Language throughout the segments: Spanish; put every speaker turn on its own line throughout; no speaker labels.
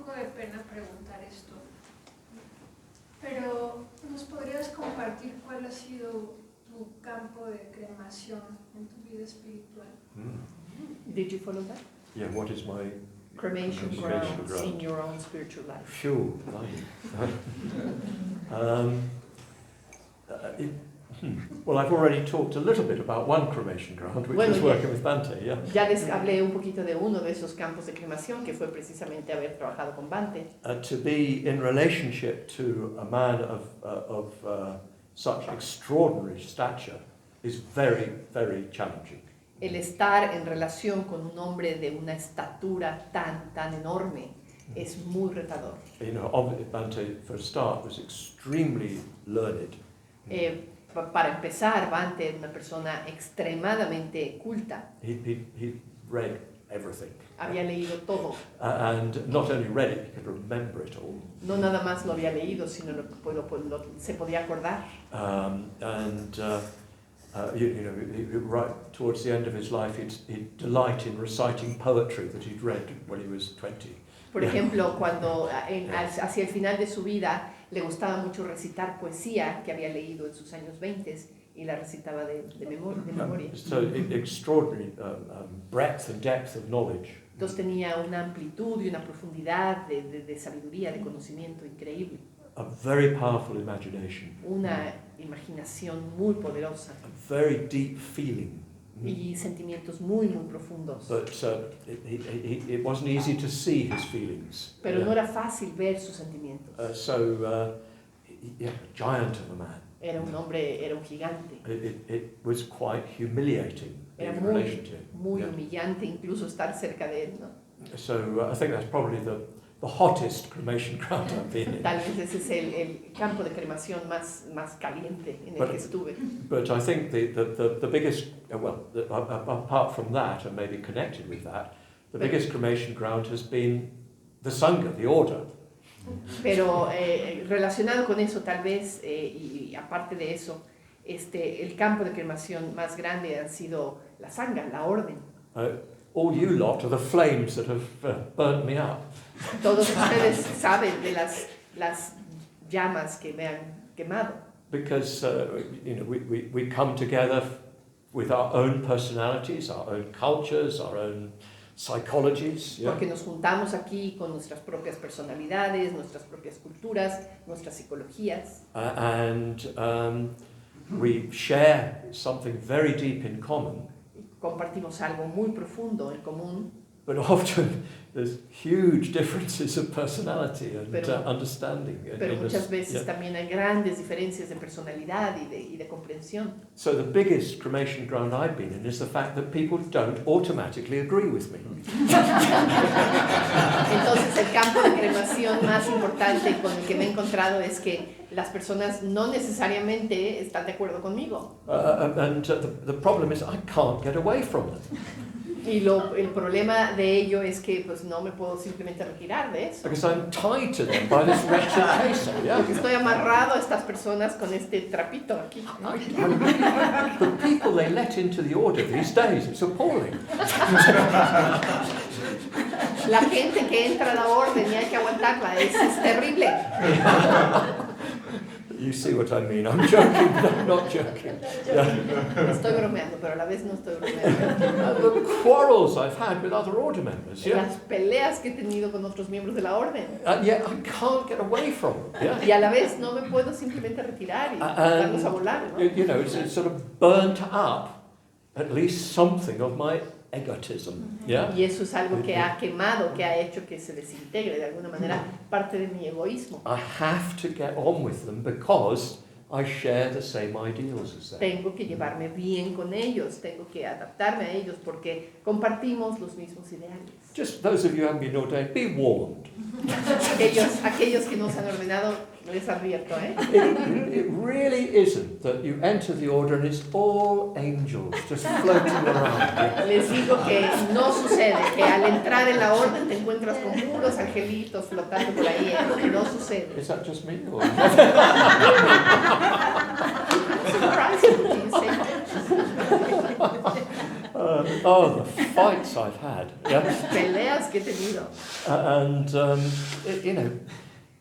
poco de pena preguntar esto, pero ¿nos podrías compartir cuál ha sido tu campo de cremación en tu vida espiritual?
Did you follow that?
Yeah, what is my
Cremation grounds in your own spiritual life.
Phew, well, I've already talked a little bit about one cremation ground, which was working with Bante, yeah.
Ya les hablé un poquito de uno de esos campos de cremación, que fue precisamente haber trabajado con Bante.
To be in relationship to a man of such extraordinary stature is very, very challenging.
El estar en relación con un hombre de una estatura tan enorme es muy retador.
You know, Bante, for a start, was extremely learned.
Para empezar, Bante era una persona extremadamente culta.
He read everything.
Había leído todo.
And not only read it, he could remember it all.
No nada más lo había leído, sino se podía acordar.
You know, right towards the end of his life, he'd delight in reciting poetry that he'd read when he was 20.
Por ejemplo, cuando hacia el final de su vida le gustaba mucho recitar poesía que había leído en sus años 20 y la recitaba de memoria.
So extraordinary breadth and depth of knowledge.
Entonces tenía una amplitud y una profundidad de sabiduría, de conocimiento increíble.
A very powerful imagination.
Una imaginación muy poderosa.
A very deep feeling.
Y sentimientos muy profundos.
But it wasn't easy to see his feelings.
Pero no era fácil ver sus sentimientos.
Yeah, a giant of a man.
Era un hombre, era un gigante.
It was quite humiliating.
Era muy humillante incluso estar cerca de él, ¿no?
So I think that's probably the hottest cremation ground I've been in.
Tal vez ese es el campo de cremación más caliente en el que estuve.
But I think the biggest, apart from that, and maybe connected with that, the biggest cremation ground has been the Sangha, the order.
Pero relacionado con eso, tal vez, y aparte de eso, el campo de cremación más grande han sido la Sangha, la orden.
All you lot are the flames that have burnt me up.
Todos ustedes saben de las llamas que me han quemado.
Because you know, we come together with our own personalities, our own cultures, our own psychologies. Yeah?
Porque nos juntamos aquí con nuestras propias personalidades, nuestras propias culturas, nuestras psicologías.
And we share something very deep in common.
Compartimos algo muy profundo en común.
But often there's huge differences of personality and understanding.
Pero muchas veces también hay grandes diferencias de personalidad y de comprensión.
So the biggest cremation ground I've been in is the fact that people don't automatically agree with me.
Entonces el campo de cremación más importante con el que me he encontrado es que las personas no necesariamente están de acuerdo conmigo.
And the problem is I can't get away from them.
Y el problema de ello es que pues no me puedo simplemente retirar de eso.
Because I'm tied to them by this wretched peso, yeah?
Porque estoy amarrado a estas personas con este trapito aquí.
The people they let into the order these days, it's appalling.
La gente que entra a la orden y hay que aguantarla, es terrible.
You see what I mean? I'm joking, but I'm not joking. Yeah.
Estoy bromeando, pero a la vez no estoy bromeando.
The quarrels I've had with other order members, yeah.
Las peleas que he tenido con otros miembros de la orden.
Yet I can't get away from them, yeah.
Y a la vez no me puedo simplemente retirar y darlos a volar, ¿no?
You know, it's sort of burnt up at least something of my egotism, yeah.
Y eso es algo que ha quemado, que ha hecho que se desintegre de alguna manera parte de mi egoísmo.
I have to get on with them because I share the same ideals as them.
Tengo que llevarme bien con ellos, tengo que adaptarme a ellos porque compartimos los mismos ideales.
Just those of you who haven't been ordained, be warned.
Aquellos que no se han ordenado, les advierto, ¿eh?
It really isn't that you enter the order and it's all angels just floating around.
Les digo que no sucede, que al entrar en la orden te encuentras con puros angelitos flotando por ahí, ¿eh? No sucede.
Is that just me? Or?
Surprising, you say.
The fights I've had. Yeah?
Peleas que he tenido.
You know,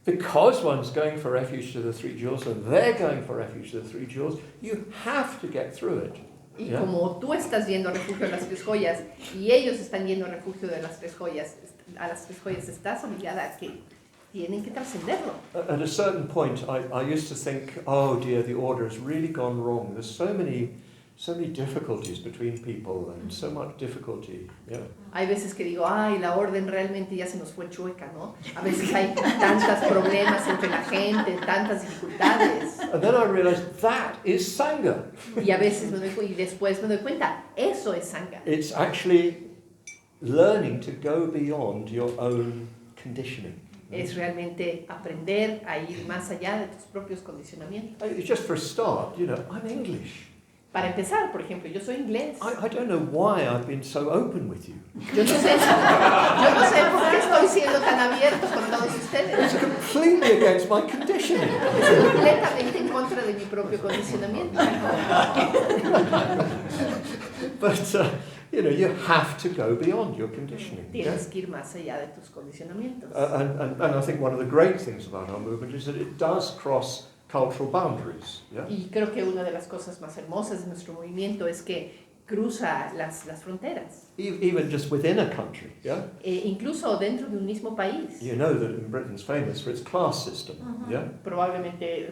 because one's going for refuge to the three jewels and they're going for refuge to the three jewels, you have to get through it.
Y como tú estás yendo a refugio de las tres joyas y ellos están yendo a refugio de las tres joyas, a las tres joyas, estás obligada a que tienen que trascenderlo.
At a certain point, I used to think, oh dear, the order has really gone wrong. There's so many difficulties between people and so much difficulty. Yeah.
Hay veces que digo, ay, la orden realmente ya se nos fue chueca, ¿no? A veces hay tantos problemas entre la gente, tantas dificultades.
And then I realized that is Sangha.
Y a veces y después me doy cuenta, eso es Sangha.
It's actually learning to go beyond your own conditioning.
Es realmente aprender a ir más allá de tus propios condicionamientos.
Just for a start, you know, I'm English.
Para empezar, por ejemplo, yo soy inglés.
I don't know why I've been so open with you.
Yo no sé por qué estoy siendo tan abierto con todos ustedes.
It's completely against my conditioning.
Es completamente en contra de mi propio condicionamiento.
But you know, you have to go beyond your conditioning.
Tienes que ir más allá de tus condicionamientos.
And I think one of the great things about our movement is that it does cross cultural boundaries. Yeah?
Y creo que una de las cosas más hermosas de nuestro movimiento es que cruza las fronteras.
Even just within a country. Yeah?
Incluso dentro de un mismo país.
You know that Britain's famous for its class system. Yeah?
Probablemente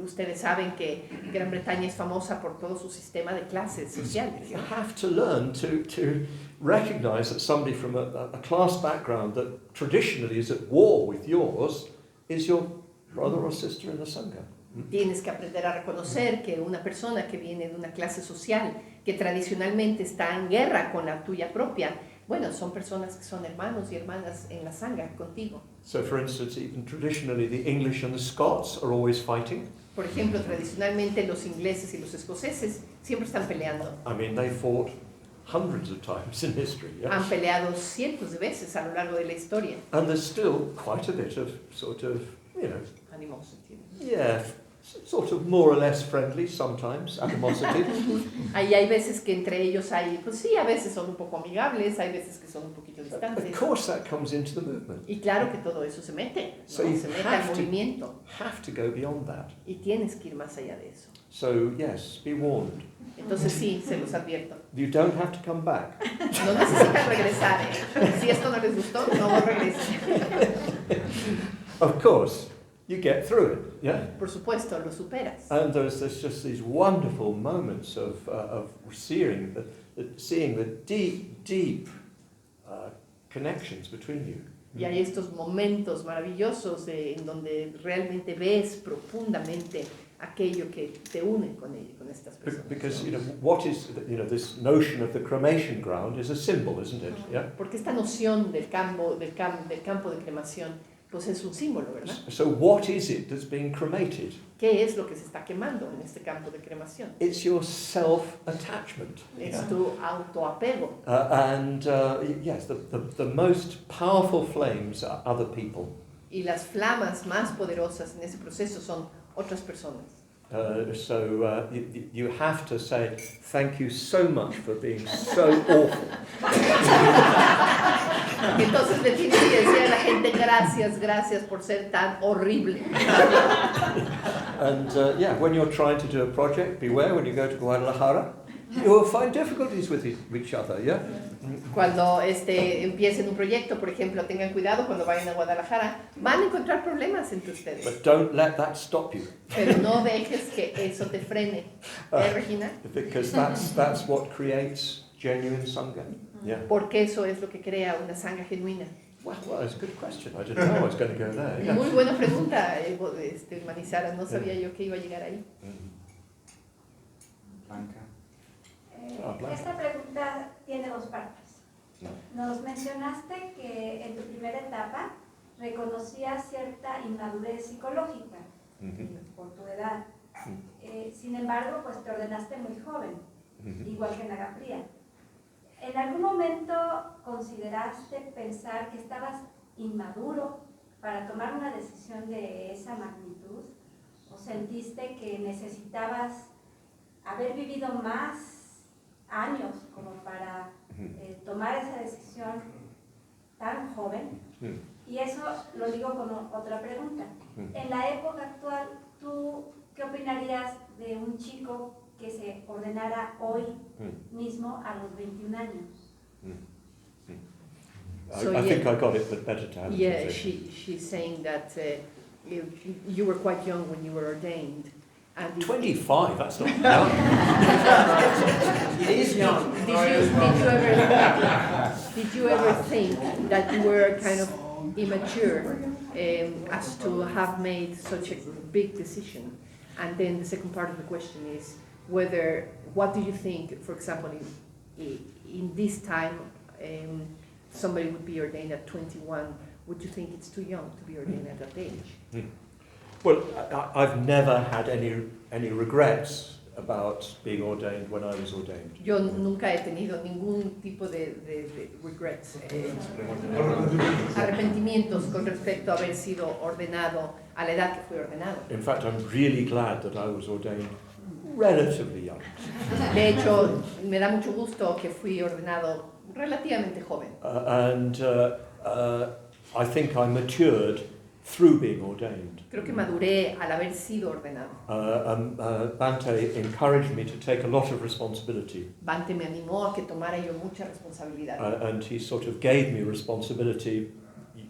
ustedes saben que Gran Bretaña es famosa por todo su sistema de clases sociales.
You have to learn to recognize that somebody from a class background that traditionally is at war with yours is your brother or sister in the Sangha.
Tienes que aprender a reconocer que una persona que viene de una clase social que tradicionalmente está en guerra con la tuya propia, bueno, son personas que son hermanos y hermanas en la Sangha contigo.
So, for instance, even traditionally, the English and the Scots are always fighting.
Por ejemplo, tradicionalmente los ingleses y los escoceses siempre están peleando.
I mean, they fought hundreds of times in history. Yeah?
Han peleado cientos de veces a lo largo de la historia.
And there's still quite a bit of sort of, you know,
Animosity.
yeah, sort of more or less friendly sometimes, animosity.
Ahí hay veces que entre ellos hay, pues sí, a veces son un poco amigables, hay veces que son un poquito distantes.
Of course, that comes into the movement.
Y claro que todo eso se mete, ¿no?
So you
Se mete al movimiento.
have to go beyond that.
Y tienes que ir más allá de eso.
So yes, be warned.
Entonces sí, se los advierto.
You don't have to come back.
No necesitan regresar, ¿eh? Si esto no les gustó, no regresen.
Of course, you get through it, yeah?
Por supuesto, lo superas.
And there's just these wonderful moments of seeing the deep connections between you.
Y hay estos momentos maravillosos en donde realmente ves profundamente aquello que te une con estas personas.
Because, you know, what is, you know, this notion of the cremation ground is a symbol, isn't it? Yeah?
Porque esta noción del campo de cremación, pues es un símbolo, ¿verdad?
So what is it that's being cremated?
¿Qué es lo que se está quemando en este campo de cremación?
It's your self-attachment.
Es tu autoapego.
Yes, the most powerful flames are other people.
Y las flamas más poderosas en ese proceso son otras personas.
You have to say, thank you so much for being so awful.
Entonces le tienes que decir a la gente, gracias por ser tan horrible.
And when you're trying to do a project, beware when you go to Guadalajara, you will find difficulties with each other, yeah?
Cuando empiecen un proyecto, por ejemplo, tengan cuidado cuando vayan a Guadalajara, van a encontrar problemas entre ustedes.
But don't let that stop you.
Pero no dejes que eso te frene, Regina?
Because that's what creates genuine Sangha. Yeah.
Porque eso es lo que crea una Sangha genuina.
Well, it's a good question. I didn't know I was going to go there. Yeah.
Muy buena pregunta, Manisara. No sabía yo que iba a llegar ahí.
Blanca.
Esta pregunta tiene dos partes. Nos mencionaste que en tu primera etapa reconocías cierta inmadurez psicológica por tu edad. Sin embargo, pues te ordenaste muy joven, igual que Nagapriya. ¿En algún momento consideraste pensar que estabas inmaduro para tomar una decisión de esa magnitud? ¿O sentiste que necesitabas haber vivido más años como para tomar esa decisión tan joven? Y eso lo digo como otra pregunta. En la época actual, ¿tú qué opinarías de un chico que se ordenara hoy mismo a los 21 años?
I think I got it, but better to have
Yeah,
it.
she's saying that you were quite young when you were ordained. And
25, that's not young.
It is young.
Did you ever think that you were kind of immature as to have made such a big decision? And then the second part of the question is what do you think, for example, in this time, somebody would be ordained at 21, would you think it's too young to be ordained at that age?
Well, I've never had any regrets about being ordained when I was ordained.
Yo nunca he tenido ningún tipo de regrets, arrepentimientos con respecto a haber sido ordenado a la edad que fui ordenado.
In fact, I'm really glad that I was ordained relatively young.
De hecho, me da mucho gusto que fui ordenado relativamente joven.
I think I matured through being ordained.
Creo que maduré al haber sido ordenado.
Bhante encouraged me to take a lot of responsibility.
Bhante me animó a que tomara yo mucha responsabilidad.
And he sort of gave me responsibility,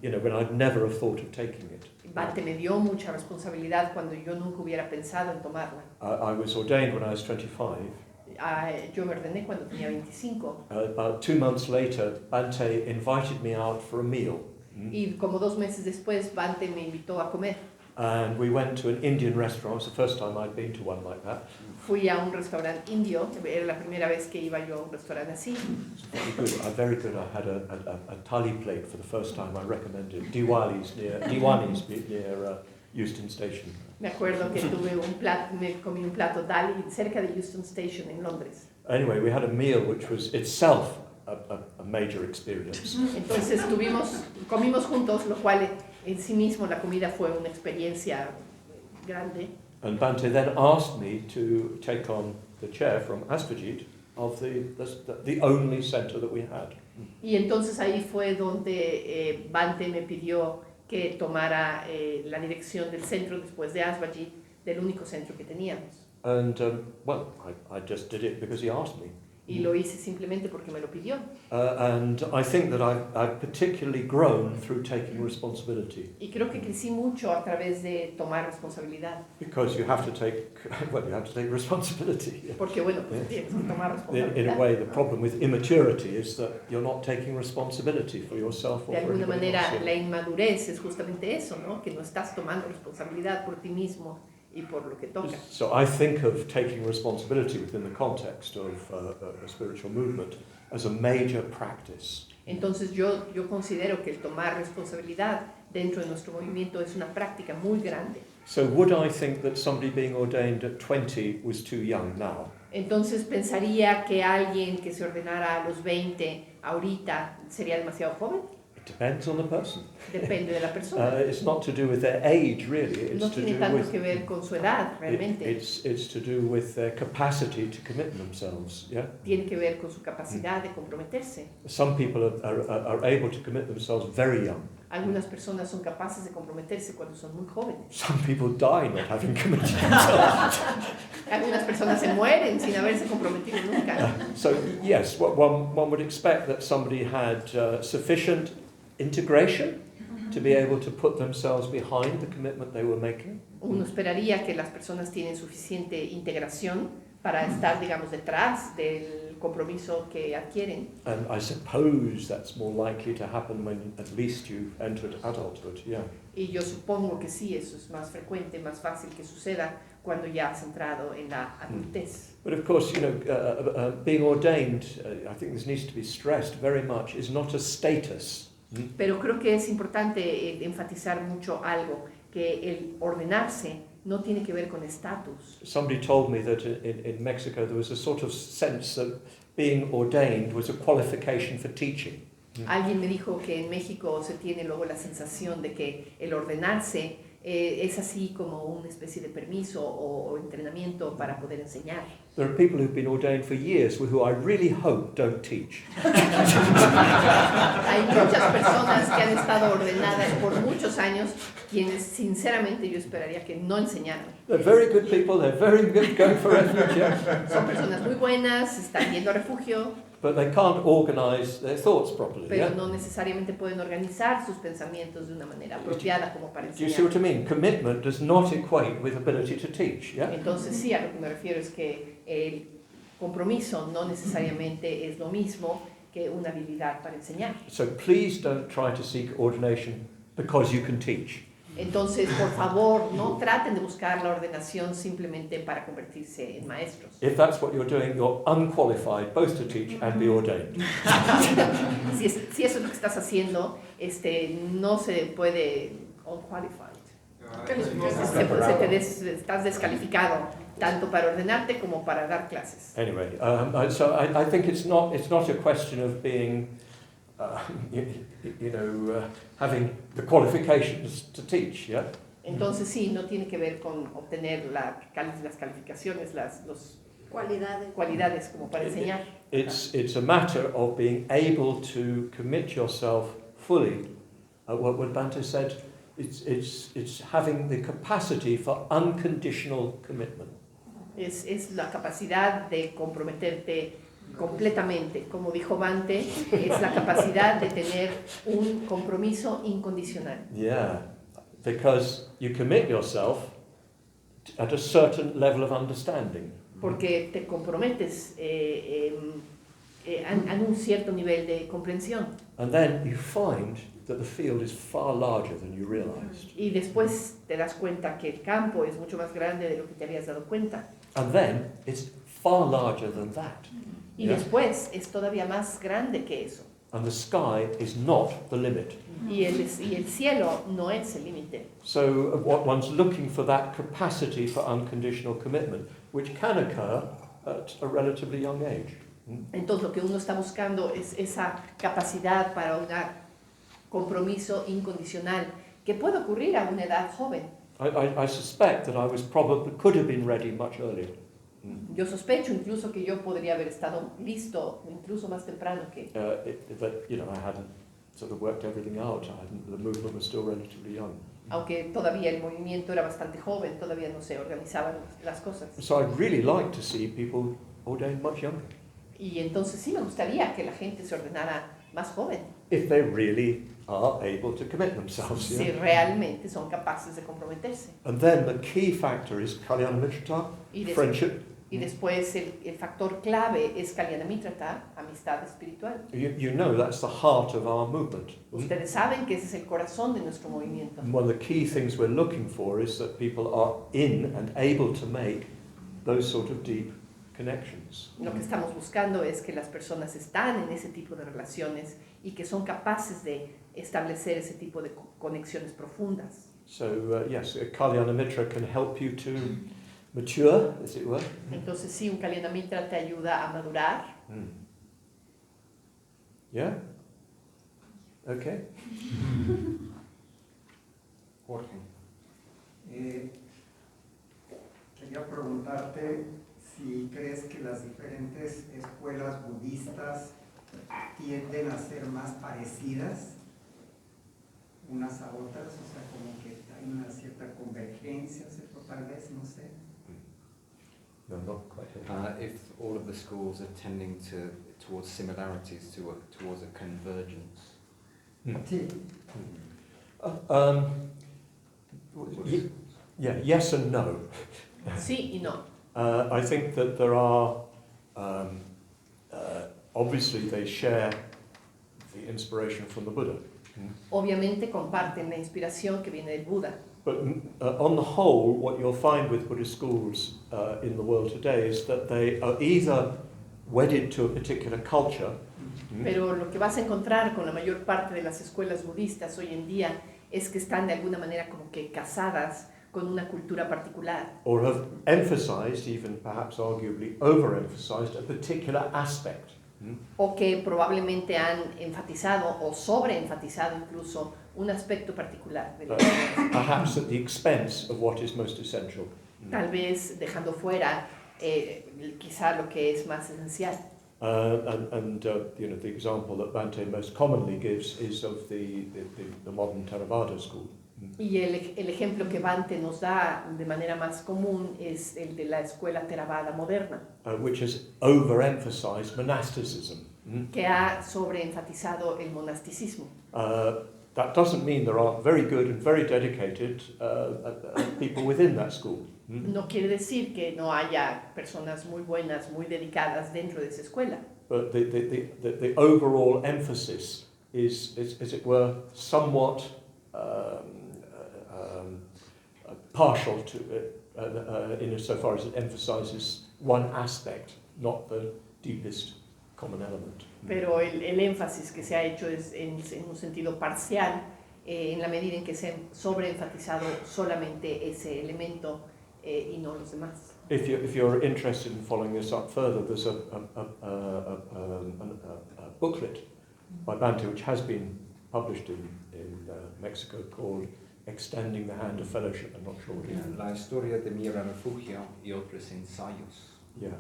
when I'd never have thought of taking it.
Bhante me dio mucha responsabilidad cuando yo nunca hubiera pensado en tomarla.
I was ordained when I was 25.
Yo me ordené cuando tenía 25.
About 2 months later, Bhante invited me out for a meal.
Y como 2 meses después, Bhante me invitó a comer.
And we went to an Indian restaurant. It's the first time I'd been to one like that.
Fui a un restaurante indio. Era la primera vez que iba yo a un restaurante así.
Very good. I had a thali plate for the first time. I recommend it. Diwali's near Euston Station.
Me acuerdo que me comí un plato thali cerca de Euston Station en Londres.
Anyway, we had a meal which was itself a major experience.
Entonces comimos juntos, lo cual en sí mismo la comida fue una experiencia grande.
And Bhante then asked me to take on the chair from Asvajit of the only centre that we had.
Y entonces ahí fue donde Bhante me pidió que tomara la dirección del centro después de Asvajit, del único centro que teníamos.
And I just did it because he asked me.
Y lo hice simplemente porque me lo pidió.
And I think that I've particularly grown through taking responsibility.
Y creo que crecí mucho a través de tomar responsabilidad.
Because you have to take responsibility.
Porque bueno, pues tienes que tomar responsabilidad.
In a way, the problem with immaturity is that you're not taking responsibility for yourself or
de
for
alguna
anybody
manera,
else.
la inmadurez es justamente eso, ¿no? Que no estás tomando responsabilidad por ti mismo y por lo que toca.
So I think of taking responsibility within the context of a spiritual movement as a major practice.
Entonces yo considero que el tomar responsabilidad dentro de nuestro movimiento es una práctica muy grande.
So would I think that somebody being ordained at 20 was too young now?
Entonces pensaría que alguien que se ordenara a los 20 ahorita sería demasiado joven.
It depends on the person.
Depende de la persona.
It's not to do with their age, really. It's
No
to
tiene
do
tanto
with
que ver con su edad, realmente.
it's to do with their capacity to commit themselves. Yeah.
Tiene que ver con su capacidad de comprometerse.
Some people are able to commit themselves very young.
Algunas personas son capaces de comprometerse cuando son muy jóvenes.
Some people die not having committed themselves.
Algunas personas se mueren sin haberse comprometido nunca.
So yes, one would expect that somebody had sufficient integration to be able to put themselves behind the commitment they were making.
Uno esperaría que las personas tienen suficiente integración para estar, digamos, detrás del compromiso que adquieren.
And I suppose that's more likely to happen when at least you've entered adulthood, yeah.
Y yo supongo que sí, eso es más frecuente, más fácil que suceda cuando ya has entrado en la adultez.
But of course, being ordained, I think this needs to be stressed very much, is not a status.
Pero creo que es importante enfatizar mucho algo, que el ordenarse no tiene que ver con estatus.
Somebody told me that in Mexico there was a sort of sense that being ordained was a qualification for teaching.
Alguien me dijo que en México se tiene luego la sensación de que el ordenarse es así como una especie de permiso o entrenamiento para poder enseñar.
There are people who've been ordained for years who I really hope don't teach.
Hay muchas personas que han estado ordenadas por muchos años, quienes sinceramente yo esperaría que no enseñaran.
They're very good people, they're very good going for refuge,
Son personas muy buenas, están yendo a refugio,
but they can't organise their thoughts properly.
pero
Yeah?
no necesariamente pueden organizar sus pensamientos de una manera apropiada como para
Do you see what I
enseñar.
mean? Commitment does not equate with ability to teach. Yeah?
Entonces sí, a lo que me refiero es que el compromiso no necesariamente es lo mismo que una habilidad para enseñar.
So please don't try to seek ordination because you can teach.
Entonces, por favor, no traten de buscar la ordenación simplemente para convertirse en maestros.
If that's what you're doing, you're unqualified both to teach and be ordained.
Si eso es lo que estás haciendo, no se puede unqualified. Estás descalificado tanto para ordenarte como para dar clases.
Anyway, so I think it's not a question of being, having the qualifications to teach. Yeah.
Entonces sí, no tiene que ver con obtener las calificaciones, las cualidades como para enseñar.
It's a matter of being able to commit yourself fully. What Bhante said, it's having the capacity for unconditional commitment.
Es la capacidad de comprometerte completamente. Como dijo Bhante, es la capacidad de tener un compromiso incondicional.
Yeah, because you commit yourself at a certain level of understanding.
Porque te comprometes a un cierto nivel de comprensión.
And then you find that the field is far larger than you realized.
Y después te das cuenta que el campo es mucho más grande de lo que te habías dado cuenta.
And then it's far larger than that.
Y después es todavía más grande que eso.
And the sky is not the limit.
Y el cielo no es el límite.
So what one's looking for that capacity for unconditional commitment, which can occur at a relatively young age.
Entonces lo que uno está buscando es esa capacidad para un compromiso incondicional que puede ocurrir a una edad joven.
I suspect that I could have been ready much earlier.
Yo sospecho incluso que yo podría haber estado listo incluso más temprano que.
But I hadn't sort of worked everything out. The movement was still relatively young.
Aunque todavía el movimiento era bastante joven, todavía no se organizaban las cosas.
So I'd really like to see people ordained much younger.
Y entonces sí me gustaría que la gente se ordenara más joven.
If they really are able to commit themselves.
Si realmente son capaces de comprometerse.
And then the key factor is kalyana mitrata, friendship.
Y después el factor clave es kalyana mitrata, amistad espiritual.
You know that's the heart of our movement.
Ustedes saben que ese es el corazón de nuestro movimiento.
And one of the key things we're looking for is that people are in and able to make those sort of deep connections.
Lo que estamos buscando es que las personas están en ese tipo de relaciones y que son capaces de establecer ese tipo de conexiones profundas.
So yes, a kalyana mitra can help you to mature, as it were.
Entonces sí, un kalyana mitra te ayuda a madurar.
Yeah? Okay.
Jorge, quería preguntarte si crees que las diferentes escuelas budistas tienden a ser más parecidas unas a otras, o sea, como que hay una cierta convergencia, tal vez, no sé.
No, not quite.
If all of the schools are tending towards similarities, towards a convergence.
Sí.
Yes and no.
Sí y no.
I think that there are, obviously they share the inspiration from the Buddha.
Obviamente comparten la inspiración que viene del Buda.
But on the whole, what you'll find with Buddhist schools in the world today is that they are either wedded to a particular culture.
Pero lo que vas a encontrar con la mayor parte de las escuelas budistas hoy en día es que están de alguna manera como que casadas con una cultura particular.
Or have emphasized, even perhaps arguably overemphasized, a particular aspect.
o que probablemente han enfatizado o sobreenfatizado incluso un aspecto particular de la vida.
Perhaps at the expense of what is most essential.
Tal vez dejando fuera quizá lo que es más esencial.
You know, the example that Bhante most commonly gives is of the modern Theravada school.
Y el ejemplo que Bhante nos da de manera más común es el de la escuela Theravada moderna,
Which has overemphasized monasticism.
que ha sobreenfatizado el monasticismo.
That doesn't mean there aren't very good and very dedicated people within that school.
No quiere decir que no haya personas muy buenas, muy dedicadas dentro de esa escuela.
But the overall emphasis is, as it were, somewhat partial to it, in so far as it emphasizes one aspect, not the deepest common element.
Pero el énfasis que se ha hecho es en un sentido parcial, en la medida en que se ha sobreenfatizado solamente ese elemento y no los demás.
If you're interested in following this up further, there's a booklet by Bhante which has been published in Mexico called Extending the Hand of Fellowship. I'm not sure what it is.
La historia de mi refugio y otros ensayos.
Yeah.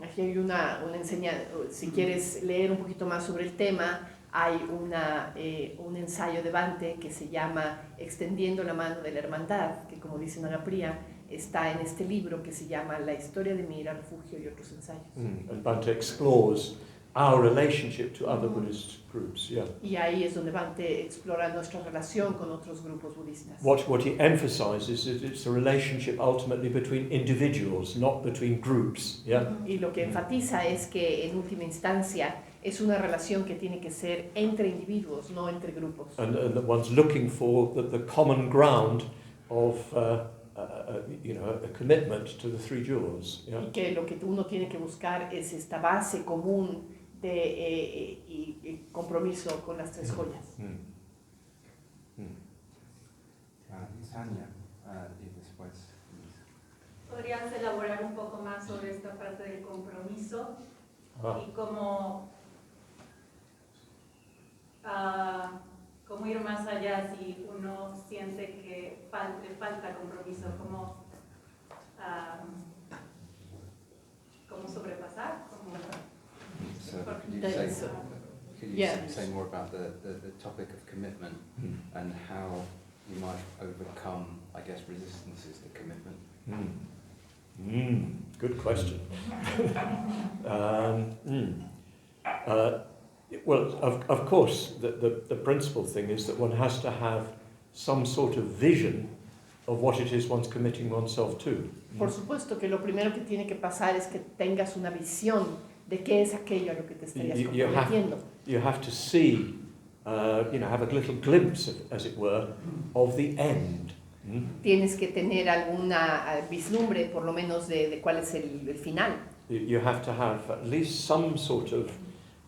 Aquí hay una enseñanza, si quieres leer un poquito más sobre el tema, hay un ensayo de Bhante que se llama Extendiendo la mano de la hermandad, que como dice Nagapriya, está en este libro que se llama La historia de mi refugio y otros ensayos.
And Bhante explores our relationship to other Buddhist groups. Yeah.
Y ahí es donde Bhante explora nuestra relación con otros grupos budistas.
What he emphasizes is it's a relationship ultimately between individuals, not between groups. Yeah.
Y lo que enfatiza es que en última instancia es una relación que tiene que ser entre individuos, no entre grupos.
And that one's looking for the common ground of you know, a commitment to the three jewels. Yeah.
Y que lo que uno tiene que buscar es esta base común de y compromiso con las tres joyas.
Tania, y después.
¿Podrías elaborar un poco más sobre esta parte del compromiso y cómo ir más allá si uno siente que le falta compromiso? ¿Cómo sobrepasar?
So could you say more about the topic of commitment and how you might overcome, I guess, resistances to commitment?
Good question. Well, of course, the principal thing is that one has to have some sort of vision of what it is one's committing oneself to.
Por supuesto que lo primero que tiene que pasar es que tengas una visión de qué es aquello a lo que te estarías comprometiendo.
You have to see, you know, have a little glimpse, as it were, of the end.
Tienes que tener alguna vislumbre, por lo menos, de cuál es el final.
You have to have at least some sort of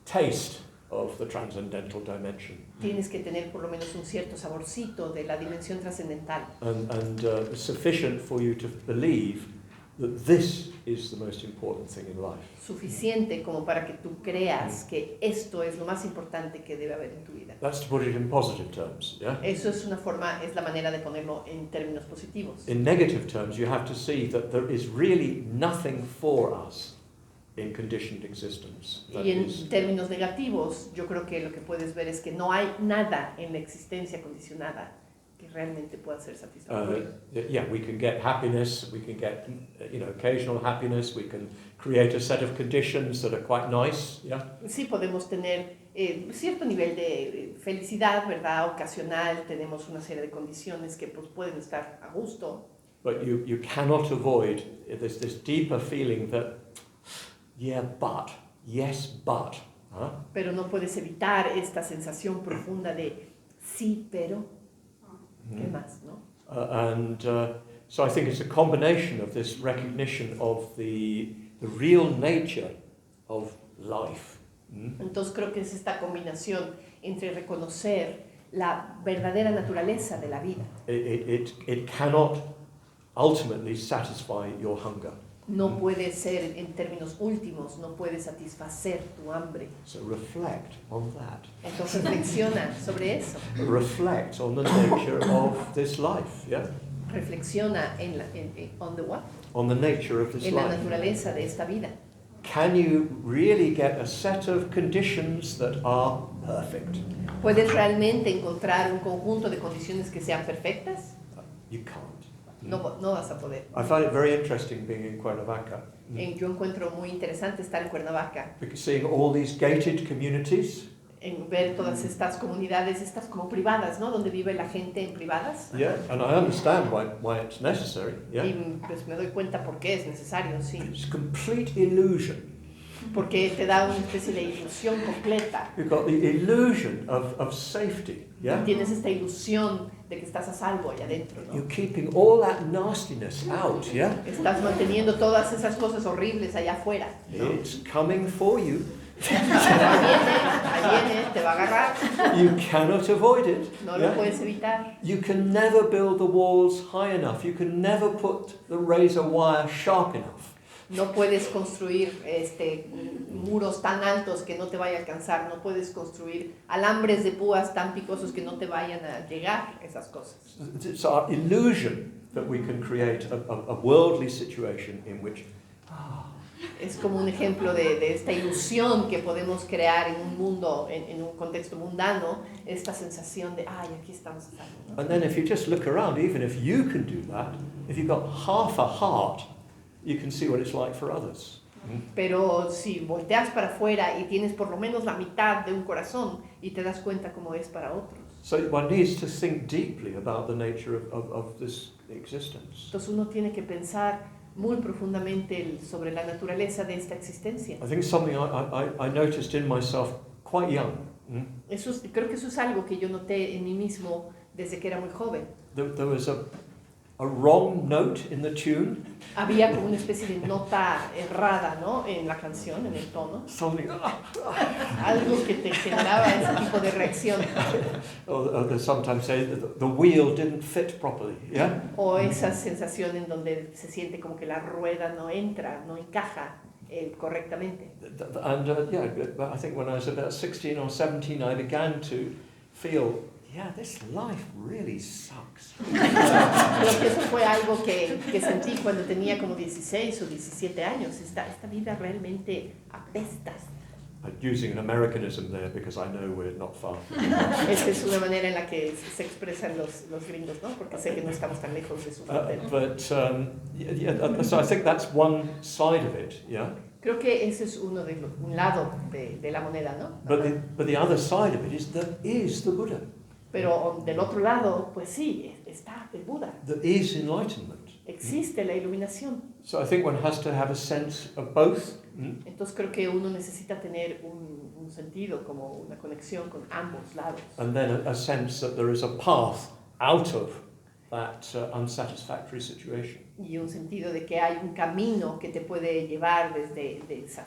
taste of the transcendental dimension.
Tienes que tener por lo menos un cierto saborcito de la dimensión trascendental.
And sufficient for you to believe that this is the most important thing in life.
Suficiente como para que tú creas que esto es lo más importante que debe haber en tu vida.
That's to put it in positive terms, yeah?
Eso es la manera de ponerlo en términos positivos.
In negative terms, you have to see that there is really nothing for us in conditioned existence.
Y en términos negativos, yo creo que lo que puedes ver es que no hay nada en la existencia condicionada que realmente pueda ser satisfactorio.
Yeah, we can get happiness, we can get, you know, occasional happiness, we can create a set of conditions that are quite nice, yeah?
Sí, podemos tener cierto nivel de felicidad, ¿verdad? Ocasional, tenemos una serie de condiciones que pues, pueden estar a gusto.
But you cannot avoid this deeper feeling that, yeah, but, yes, but. Huh?
Pero no puedes evitar esta sensación profunda de sí, pero... ¿Qué más, no?
So I think it's a combination of this recognition of the real nature of life.
Entonces creo que es esta combinación entre reconocer la verdadera naturaleza de la vida.
It cannot ultimately satisfy your hunger.
no puede ser en términos últimos, no puede satisfacer tu hambre.
So reflect on that.
Entonces reflexiona sobre eso.
Reflect on the nature of this life, yeah?
Reflexiona on the what?
On the nature of this
En la
life.
naturaleza de esta vida.
Can you really get a set of conditions that are perfect?
¿Puedes realmente encontrar un conjunto de condiciones que sean perfectas?
You can't.
No vas a poder.
I find it very interesting being in Cuernavaca.
Yo encuentro muy interesante estar en Cuernavaca,
Because seeing all these gated communities.
en ver todas estas comunidades, estas como privadas, ¿no? Donde vive la gente en privadas.
Yeah, and I understand why it's necessary. Yeah,
Y pues me doy cuenta por qué es necesario, sí.
it's complete illusion.
Porque te da una especie de ilusión completa.
You've got the illusion of safety. Yeah,
Tienes esta ilusión de que estás a salvo allá adentro, ¿no?
you're keeping all that nastiness out. Yeah,
Estás manteniendo todas esas cosas horribles allá afuera, ¿no?
it's coming for you.
Ahí viene, te va a agarrar,
You cannot avoid it.
no
Yeah?
lo puedes evitar.
You can never build the walls high enough. You can never put the razor wire sharp enough.
No puedes construir muros tan altos que no te vaya a alcanzar, no puedes construir alambres de púas tan picosos que no te vayan a llegar esas cosas.
It's our illusion that we can create a worldly situation in which
Es como un ejemplo de esta ilusión que podemos crear en un mundo, en un contexto mundano, esta sensación de, ay, aquí estamos a salvo, ¿no?
and then if you just look around, even if you can do that, if you've got half a heart, you can see what it's like for others.
Pero si volteas para afuera y tienes por lo menos la mitad de un corazón y te das cuenta cómo es para otros.
So one needs to think deeply about the nature of this existence.
Entonces uno tiene que pensar muy profundamente sobre la naturaleza de esta existencia.
I think it's something I noticed in myself quite young.
Creo que eso es algo que yo noté en mí mismo desde que era muy joven.
There was a wrong note in the tune.
Había como una especie de nota errada, ¿no? En la canción, en el tono.
Something,
Algo que te generaba ese tipo de reacción.
or they sometimes say that the wheel didn't fit properly. Yeah.
O esa sensación en donde se siente como que la rueda no entra, no encaja correctamente.
And yeah, but I think when I was about 16 or 17, I began to feel, yeah, this life really sucks.
Creo que eso fue algo que sentí cuando tenía como 16 o 17 años. Esta vida realmente apesta.
Using an Americanism there because I know we're not far.
Esa es una manera en la que se expresan los gringos, ¿no? Porque sé que no estamos tan lejos de su frontera.
So I think that's one side of it, yeah.
Creo que ese es un lado de la moneda, ¿no?
But the other side of it is there is the Buddha.
Pero del otro lado, pues sí, está el Buda.
There is enlightenment.
Existe la iluminación.
So I think one has to have a sense of both.
Entonces creo que uno necesita tener un sentido, como una conexión con ambos lados.
And then a sense that there is a path out of that unsatisfactory situation.
Y un sentido de que hay un camino que te puede llevar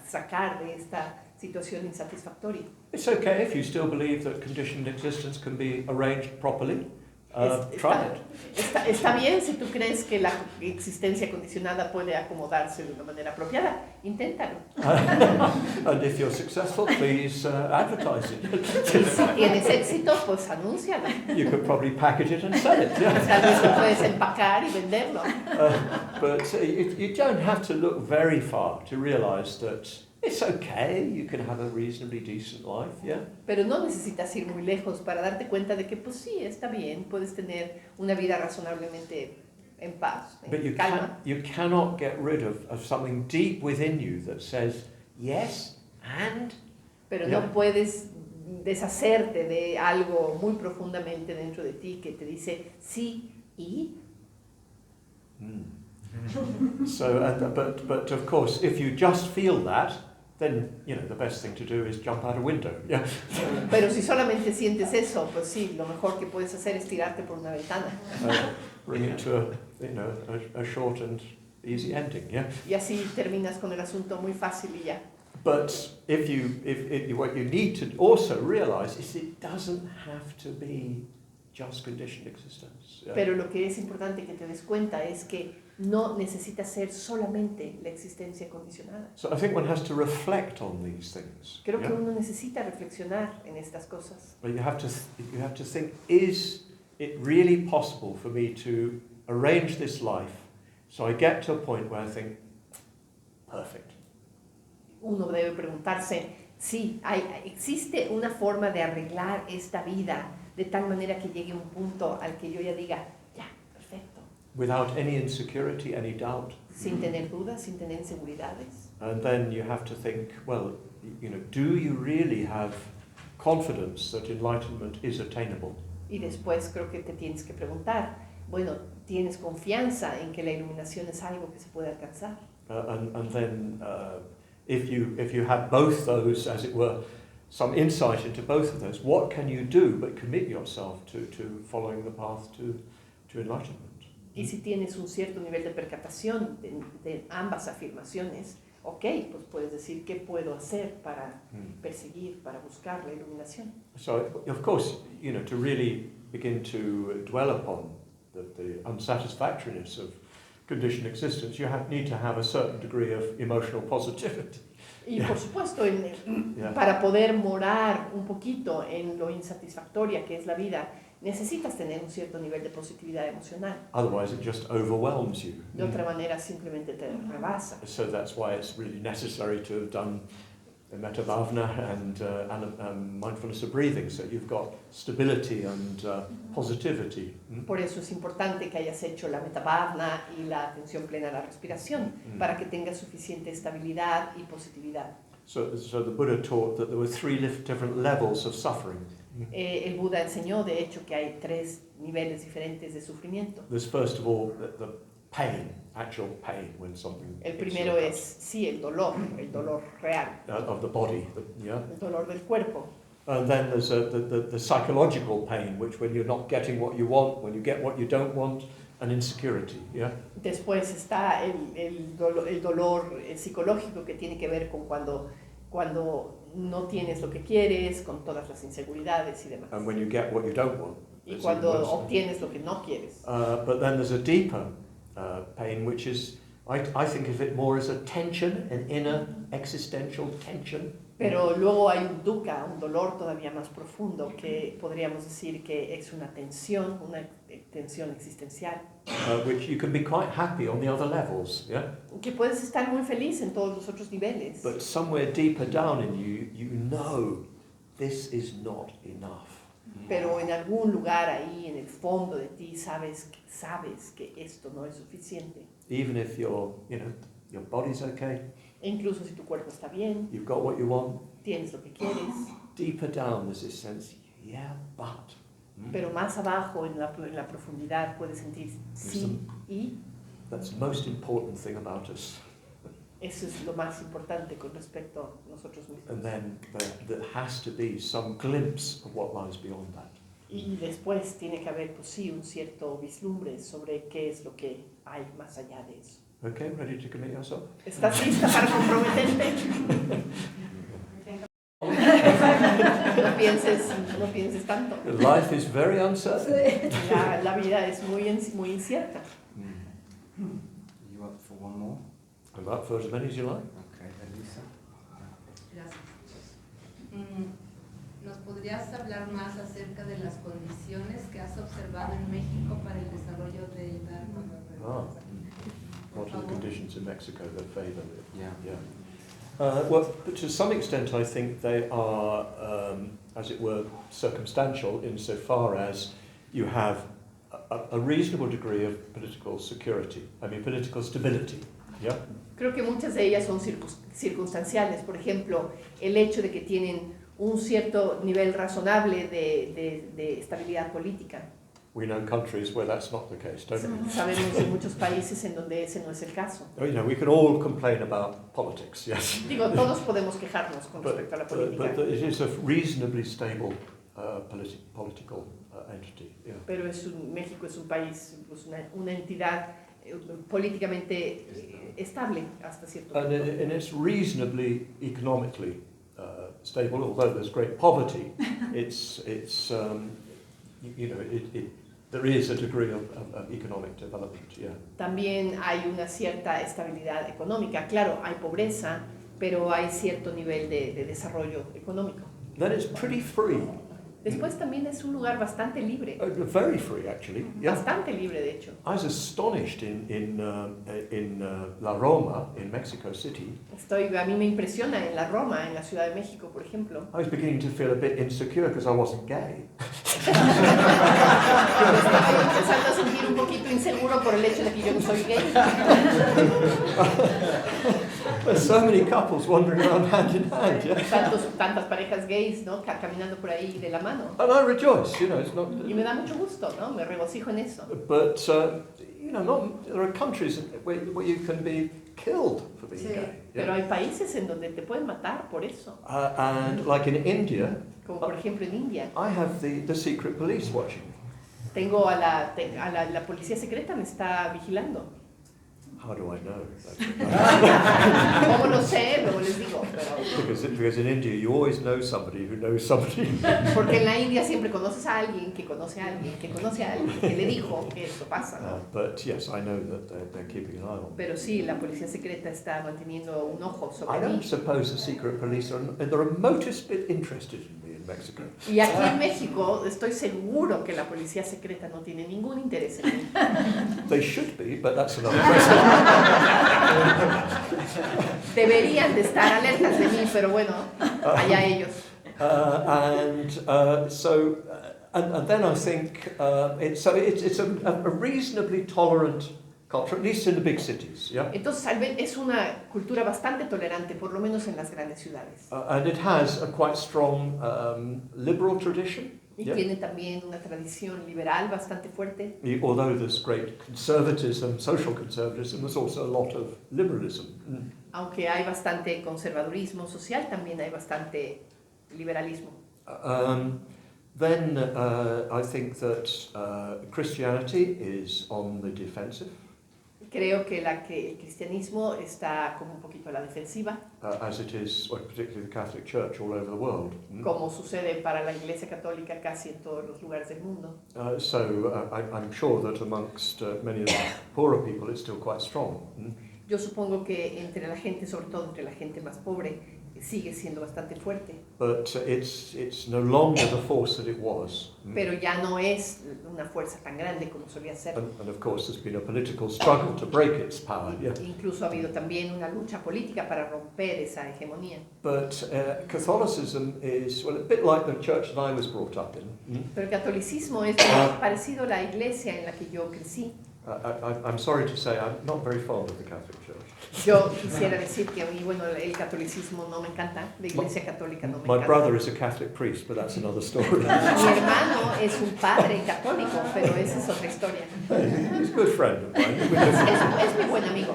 sacar de esta situación insatisfactoria.
It's okay if you still believe that conditioned existence can be arranged properly. Try it.
Está bien si tú crees que la existencia condicionada puede acomodarse de una manera apropiada. Inténtalo.
And if you're successful, please advertise it.
Y si tienes éxito, pues anúncialo.
You could probably package it and sell it. Yeah.
Tal vez lo puedes empacar y venderlo.
But you don't have to look very far to realize that it's okay, you can have a reasonably decent life, yeah?
Pero no necesitas ir muy lejos para darte cuenta de que, pues sí, está bien, puedes tener una vida razonablemente en paz, en calma.
You cannot get rid of something deep within you that says, yes, and...
Pero no puedes deshacerte de algo muy profundamente dentro de ti que te dice sí y...
So, but of course, if you just feel that, then, you know, the best thing to do is jump out a window. Yeah.
Pero si solamente sientes eso, pues sí, lo mejor que puedes hacer es tirarte por una ventana.
Bring it to a short and easy ending. Yeah.
Y así terminas con el asunto muy fácil y ya.
But if what you need to also realize is it doesn't have to be just conditioned existence. Yeah.
Pero lo que es importante que te des cuenta es que no necesita ser solamente la existencia condicionada.
So I think one has to reflect on these things.
Creo que uno necesita reflexionar en estas cosas.
But you have to think, is it really possible for me to arrange this life so I get to a point where I think, perfect.
Uno debe preguntarse, sí, existe una forma de arreglar esta vida de tal manera que llegue a un punto al que yo ya diga, ya, perfecto.
Without any insecurity, any doubt.
Sin tener dudas, sin tener inseguridades.
And then you have to think, well, do you really have confidence that enlightenment is attainable?
Y después creo que te tienes que preguntar, bueno, ¿tienes confianza en que la iluminación es algo que se puede alcanzar?
And then if you have both those, as it were, some insight into both of those, what can you do but commit yourself to following the path to enlightenment?
Y si tienes un cierto nivel de percatación de ambas afirmaciones, ok, pues puedes decir qué puedo hacer para perseguir, para buscar la iluminación.
So, of course, to really begin to dwell upon the unsatisfactoriness of conditioned existence, you need to have a certain degree of emotional positivity.
Y por supuesto, para poder morar un poquito en lo insatisfactoria que es la vida, necesitas tener un cierto nivel de positividad emocional.
Otherwise, it just overwhelms you.
De otra manera, simplemente te rebasa.
So that's why it's really necessary to have done metta bhavana and mindfulness of breathing, so you've got stability and positivity.
Por eso es importante que hayas hecho la metta bhavana y la atención plena a la respiración, para que tengas suficiente estabilidad y positividad.
So the Buddha taught that there were 3 different levels of suffering.
El Buda enseñó, de hecho, que hay 3 niveles diferentes de sufrimiento.
There's first of all the pain, actual pain when something.
El primero es, sí, el dolor real.
Of the body,
El dolor del cuerpo.
And then there's the psychological pain, which when you're not getting what you want, when you get what you don't want, and insecurity, yeah.
Después está el dolor psicológico que tiene que ver con cuando no tienes lo que quieres, con todas las inseguridades y demás.
And when you get what you don't want.
Y cuando obtienes lo que no quieres.
But then there's a deeper pain, which is, I think of it more as a tension, an inner existential tension.
Pero luego hay un dukkha, un dolor todavía más profundo, que podríamos decir que es una tensión existencial.
Which you can be quite happy on the other levels, yeah?
Que puedes estar muy feliz en todos los otros niveles.
But somewhere deeper down in you, you know this is not enough.
Pero en algún lugar ahí, en el fondo de ti, sabes que esto no es suficiente.
Even if your body's okay.
E incluso si tu cuerpo está bien,
You've got what you want.
tienes lo que quieres.
Deeper down, there's this sense, yeah, but.
Pero más abajo, en la profundidad, puedes sentir sí y.
That's the most important thing about us.
Eso es lo más importante con respecto a nosotros mismos.
And then there has to be some glimpse of what lies beyond that.
Y después tiene que haber, pues sí, un cierto vislumbre sobre qué es lo que hay más allá de eso.
Okay, ready to commit yourself?
¿Estás lista para comprometerte? No pienses tanto.
Life is very uncertain.
La vida es muy incierta.
You up for one more?
I'm up for as many as you like.
Okay, Elisa.
Gracias. ¿Nos podrías hablar más acerca de las condiciones que has observado en México para el desarrollo del Dharma?
What are the conditions in Mexico that favour it?
Yeah.
Well, to some extent, I think they are, as it were, circumstantial insofar as you have a reasonable degree of political security, political stability. Yeah?
Creo que muchas de ellas son circunstanciales. Por ejemplo, el hecho de que tienen un cierto nivel razonable de estabilidad política.
We know countries where that's not the case, don't we?
Sabemos de muchos países en donde ese no es el caso.
We can all complain about politics, yes.
Digo, todos podemos quejarnos con respecto a la política.
But it is a reasonably stable political entity. Yeah.
Pero México es un país, pues una entidad políticamente estable hasta cierto punto.
And it's reasonably economically stable, although there's great poverty. there is a degree of economic development, yeah.
También hay una cierta estabilidad económica. Claro, hay pobreza, pero hay cierto nivel de desarrollo económico.
Then it's pretty free.
Después también es un lugar bastante libre.
Very free, actually. Yeah.
Bastante libre, de hecho.
I was astonished in La Roma, in Mexico City.
A mí me impresiona en la Roma, en la Ciudad de México, por ejemplo.
I was beginning to feel a bit insecure because I wasn't gay.
Estaba empezando a sentir un poquito inseguro por el hecho de que yo no soy gay.
There's so many couples wandering around hand in hand. Yeah?
Tantas parejas gays, ¿no? Caminando por ahí de la mano.
And I rejoice, you know, it's not.
Y me da mucho gusto, ¿no? Me regocijo en eso.
But you know, there are countries where you can be killed for being gay. Yeah?
Pero hay países en donde te pueden matar por eso.
And like in India,
como por ejemplo en India.
I have the secret police watching.
Tengo a la policía secreta me está vigilando.
How do I know?
¿Cómo lo sé? Luego les digo. Pero...
Because in India you always know somebody who knows somebody.
Porque en la India siempre conoces a alguien que conoce a alguien que conoce a alguien que le dijo que esto pasa, ¿no?
But yes, I know that they're keeping an eye on me.
Pero sí, la policía secreta está manteniendo un ojo sobre
mí. I don't suppose the secret police are the remotest bit interested in me in Mexico.
Y aquí en México estoy seguro que la policía secreta no tiene ningún interés en mí.
They should be, but that's another question.
Deberían de estar alertas de mí, pero bueno, allá ellos.
And then I think it's a reasonably tolerant culture, at least in the big cities. Yeah.
Entonces es una cultura bastante tolerante, por lo menos en las grandes ciudades.
And it has a quite strong liberal tradition.
Y tiene también una tradición liberal bastante fuerte.
Although there's great conservatism, social conservatism, there's also a lot of liberalism.
Aunque hay bastante conservadurismo social, también hay bastante liberalismo.
Then I think that Christianity is on the defensive.
Creo que el cristianismo está como un poquito a la defensiva.
As it is, well, particularly the Catholic Church all over the world.
Como sucede para la Iglesia Católica casi en todos los lugares del mundo.
I'm sure that amongst many of the poorer people it's still quite strong.
Yo supongo que entre la gente, sobre todo entre la gente más pobre, sigue siendo bastante fuerte.
But it's no longer the force that it was.
Pero ya no es una fuerza tan grande como solía ser.
And of course there's been a political struggle to break its power. Yeah.
Incluso ha habido también una lucha política para romper esa hegemonía.
But Catholicism is, well, a bit like the church that I was brought up in.
Pero el catolicismo es parecido a la iglesia en la que yo crecí.
I'm sorry to say I'm not very fond of the Catholic Church.
Yo quisiera decir que a mí, bueno, el catolicismo no me encanta, la Iglesia Católica no me encanta.
My brother is a Catholic priest, but that's another story.
Mi hermano es un padre católico, pero esa es otra historia.
He's a good friend of mine.
Es mi buen amigo.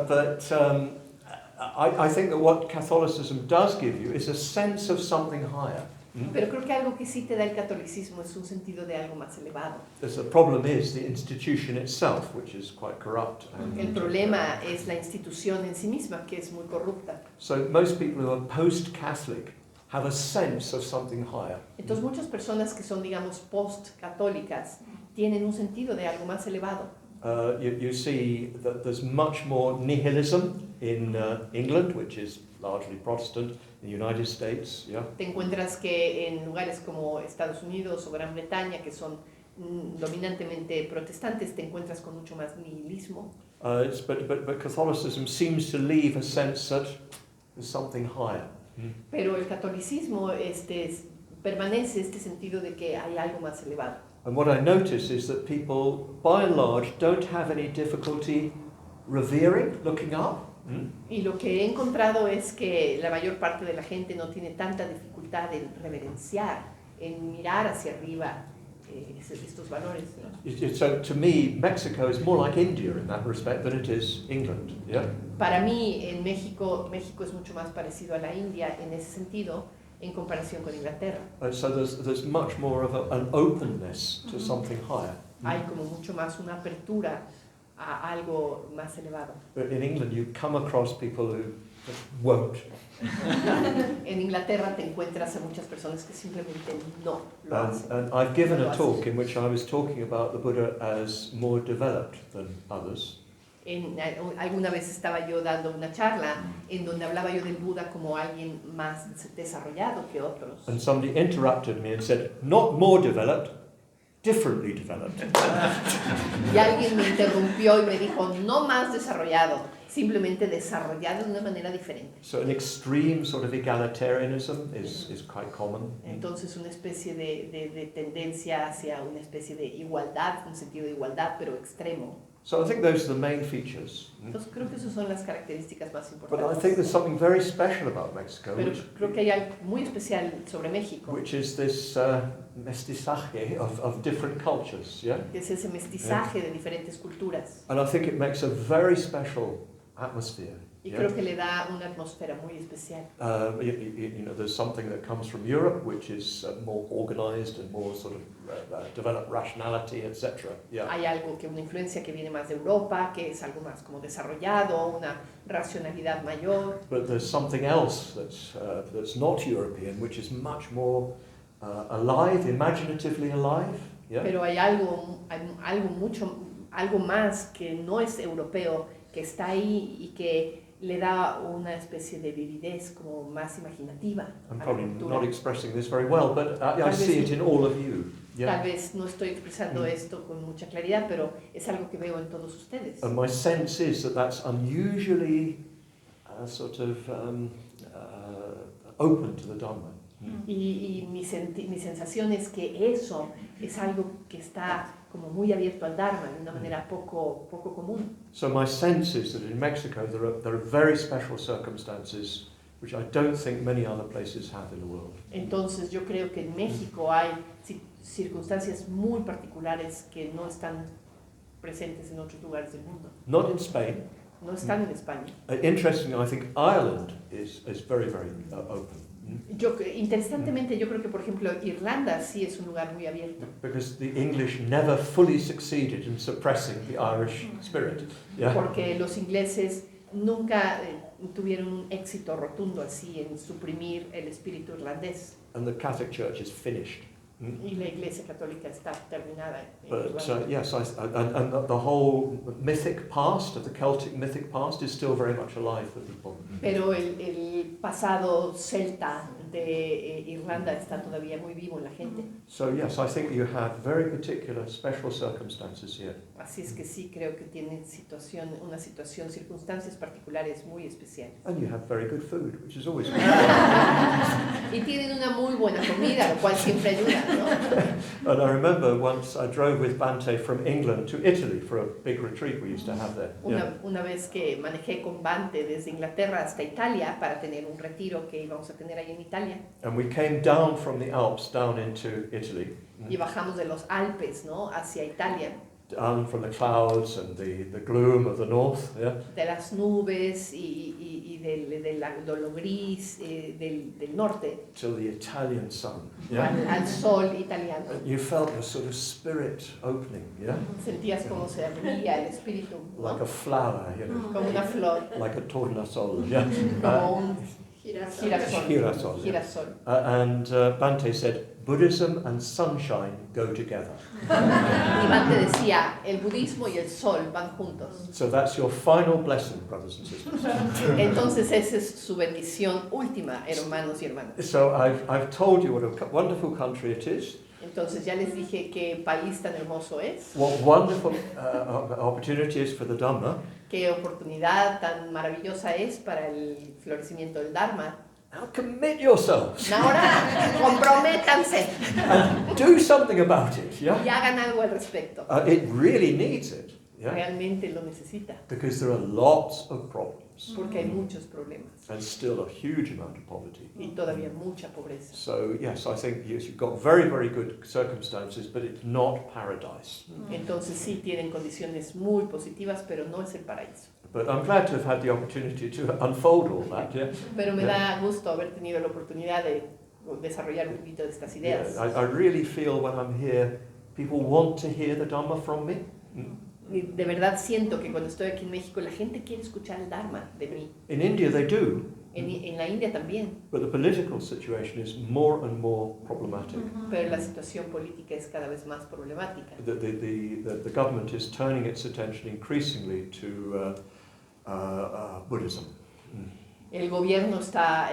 But I think that what Catholicism does give you is a sense of something higher.
Pero creo que algo que sí te da el catolicismo es un sentido de algo más elevado.
The problem is the institution itself, which is quite corrupt.
El problema es la institución en sí misma, que es muy corrupta.
So most people who are post-Catholic have a sense of something higher.
Entonces muchas personas que son, digamos, post-católicas tienen un sentido de algo más elevado.
You see that there's much more nihilism in England, which is largely Protestant, in the United States. Yeah.
Te encuentras que en lugares como Estados Unidos o Gran Bretaña, que son dominantemente protestantes, te encuentras con mucho más nihilismo.
But Catholicism seems to leave a sense that there's something higher.
Pero el catolicismo permanece este sentido de que hay algo más elevado.
And what I notice is that people, by and large, don't have any difficulty revering, looking up.
Y lo que he encontrado es que la mayor parte de la gente no tiene tanta dificultad en reverenciar, en mirar hacia arriba estos valores, ¿no?
So to me, Mexico is more like India in that respect than it is England. Yeah.
Para mí, en México es mucho más parecido a la India en ese sentido, en comparación con Inglaterra.
So there's much more of an openness to something higher.
Hay como mucho más una apertura a algo más elevado.
But in England you come across people who just won't.
En Inglaterra te encuentras a muchas personas que simplemente no lo hacen.
And I've given
No lo
a
hacen.
talk in which I was talking about the Buddha as more developed than others.
Alguna vez estaba yo dando una charla en donde hablaba yo del Buda como alguien más desarrollado que otros.
And somebody interrupted me and said, not more developed, differently developed.
Y alguien me interrumpió y me dijo, no más desarrollado, simplemente desarrollado de una manera diferente.
So an extreme sort of egalitarianism is quite common.
Entonces una especie de tendencia hacia una especie de igualdad, un sentido de igualdad, pero extremo.
So I think those are the main features.
Entonces creo que esas son las características más
But I think
importantes.
there's something very special about Mexico,
Pero creo que hay algo muy especial sobre México,
which is this mestizaje of different cultures, yeah?
que es ese mestizaje de diferentes culturas.
And I think it makes a very special atmosphere.
Y
Yeah?
creo que le da una atmósfera muy especial.
You know, there's something that comes from Europe, which is more organized and more sort of developed rationality, etc. Yeah.
Hay algo una influencia que viene más de Europa, que es algo más como desarrollado, una racionalidad mayor.
But there's something else that's not European, which is much more alive, imaginatively alive. Yeah.
Pero hay algo más que no es europeo, que está ahí y que le da una especie de vividez como más imaginativa.
I'm
a la
probably
cultura.
not expressing this very well, but I see it in all of you.
Tal
Yeah.
vez no estoy expresando esto con mucha claridad, pero es algo que veo en todos ustedes.
And my sense is that that's unusually sort of open to the Dhamma.
Y mi sensación es que eso es algo que está como muy abierto al Dharma de una manera poco común.
So my sense is that in Mexico there are very special circumstances which I don't think many other places have in the world.
Entonces yo creo que en México hay circunstancias muy particulares que no están presentes en otros lugares del mundo.
Not in Spain.
No están en España.
Interestingly, I think Ireland is very, very open.
Interesantemente, yo creo que, por ejemplo, Irlanda sí es un lugar muy abierto.
Because the English never fully succeeded in suppressing the Irish spirit. Yeah?
Porque los ingleses nunca tuvieron un éxito rotundo así en suprimir el espíritu irlandés.
And the Catholic Church is finished.
Y la Iglesia Católica está terminada.
But yes, and the whole mythic past of the Celtic mythic past is still very much alive for people.
Pero el pasado celta de Irlanda está todavía muy vivo en la gente.
So yes, I think you have very particular special circumstances here.
Así es que sí creo que tienen circunstancias particulares muy especiales.
And you have very good food, which is always good.
Y tienen una muy buena comida, lo cual siempre ayuda, ¿no?
And I remember once I drove with Bante from England to Italy for a big retreat we used to have there. Yeah.
Una vez que manejé con Bante desde Inglaterra hasta Italia para tener un retiro que íbamos a tener ahí en Italia.
And we came down from the Alps down into Italy.
Y bajamos de los Alpes, ¿no? Hacia Italia.
Down from the clouds and the gloom of the north, yeah.
De las nubes y de lo gris del norte.
Till the Italian sun, yeah.
Al sol italiano.
And you felt a sort of spirit opening, yeah.
Sentías como se abría el espíritu, ¿no?
Like a flower, you know.
Como una flor.
Like a tornasol, yeah.
Como un girasol.
And Bante said, Buddhism and sunshine go together.
Y Bante decía, el budismo y el sol van juntos.
So that's your final blessing, brothers and sisters.
Entonces esa es su bendición última, hermanos y hermanas.
So I've told you what a wonderful country it is.
Entonces ya les dije qué país tan hermoso es,
What wonderful opportunity is for the Dhamma.
qué oportunidad tan maravillosa es para el florecimiento del Dharma.
Now commit yourselves
Ahora, comprométanse
and do something about it,
y
yeah?
hagan algo al respecto.
It really needs it, yeah?
Realmente lo necesita,
Because there are lots of problems
porque hay muchos problemas
and still a huge amount of poverty.
y todavía mucha pobreza.
So yes, I think yes, you've got very, very good circumstances, but it's not paradise.
Entonces sí tienen condiciones muy positivas, pero no es el paraíso.
But I'm glad to have had the opportunity to unfold all that, yeah?
Pero me da gusto haber tenido la oportunidad de desarrollar un poquito de estas ideas.
I really feel when I'm here, people want to hear the Dhamma from me.
de verdad siento que cuando estoy aquí en México la gente quiere escuchar el Dharma de mí.
In India they do,
En la India también,
but the political situation is more and more problematic.
pero la situación política es cada vez más problemática.
The government is turning its attention increasingly to Buddhism.
El gobierno está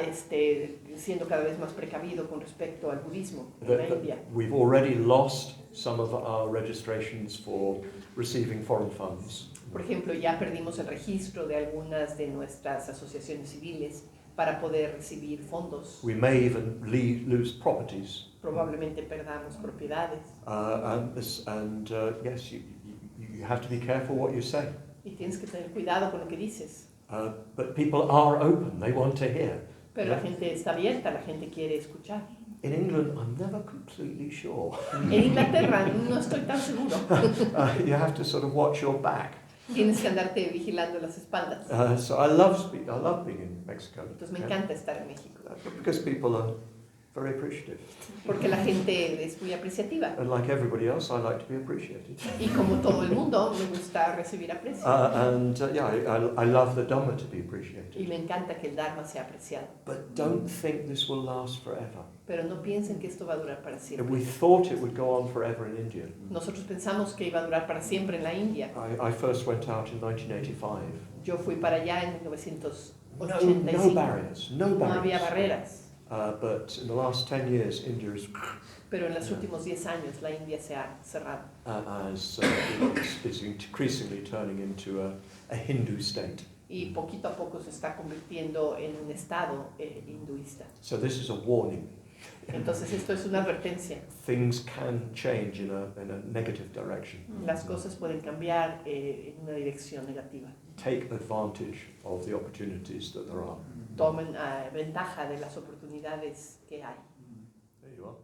siendo cada vez más precavido con respecto al budismo en la India.
We've already lost some of our registrations for receiving foreign funds.
Por ejemplo, ya perdimos el registro de algunas de nuestras asociaciones civiles para poder recibir fondos.
We may even lose properties.
Probablemente perdamos propiedades.
Yes, you have to be careful what you say.
Y tienes que tener cuidado con lo que dices.
But people are open, they want to hear.
Pero la gente está abierta, la gente quiere escuchar.
In England, I'm never completely sure.
En Inglaterra no estoy tan seguro.
You have to sort of watch your back.
Tienes que andarte vigilando las espaldas.
So I love being in Mexico.
Entonces me encanta estar en México.
Because people are very appreciative.
Porque la gente es muy apreciativa.
And like everybody else, I like to be appreciated.
Y como todo el mundo, me gusta recibir aprecio.
I love the Dhamma to be appreciated.
Y me encanta que el Dharma sea apreciado.
But don't think this will last forever.
Pero no piensen que esto va a durar para siempre.
We thought it would go on forever in India.
Nosotros pensamos que iba a durar para siempre en la India.
I first went out in 1985.
Yo fui para allá en 1985.
No barriers, no
No
barriers.
había barreras.
But in the last 10 years, India is
Pero en los últimos 10 años la India se ha cerrado.
it's increasingly turning into a Hindu state.
Y poquito a poco se está convirtiendo en un estado hinduista.
So this is a warning.
Entonces esto es una advertencia.
Things can change in a negative direction.
Las cosas pueden cambiar en una dirección negativa.
Take advantage of the opportunities that there are.
Tomen ventaja de las oportunidades que hay.
There you are.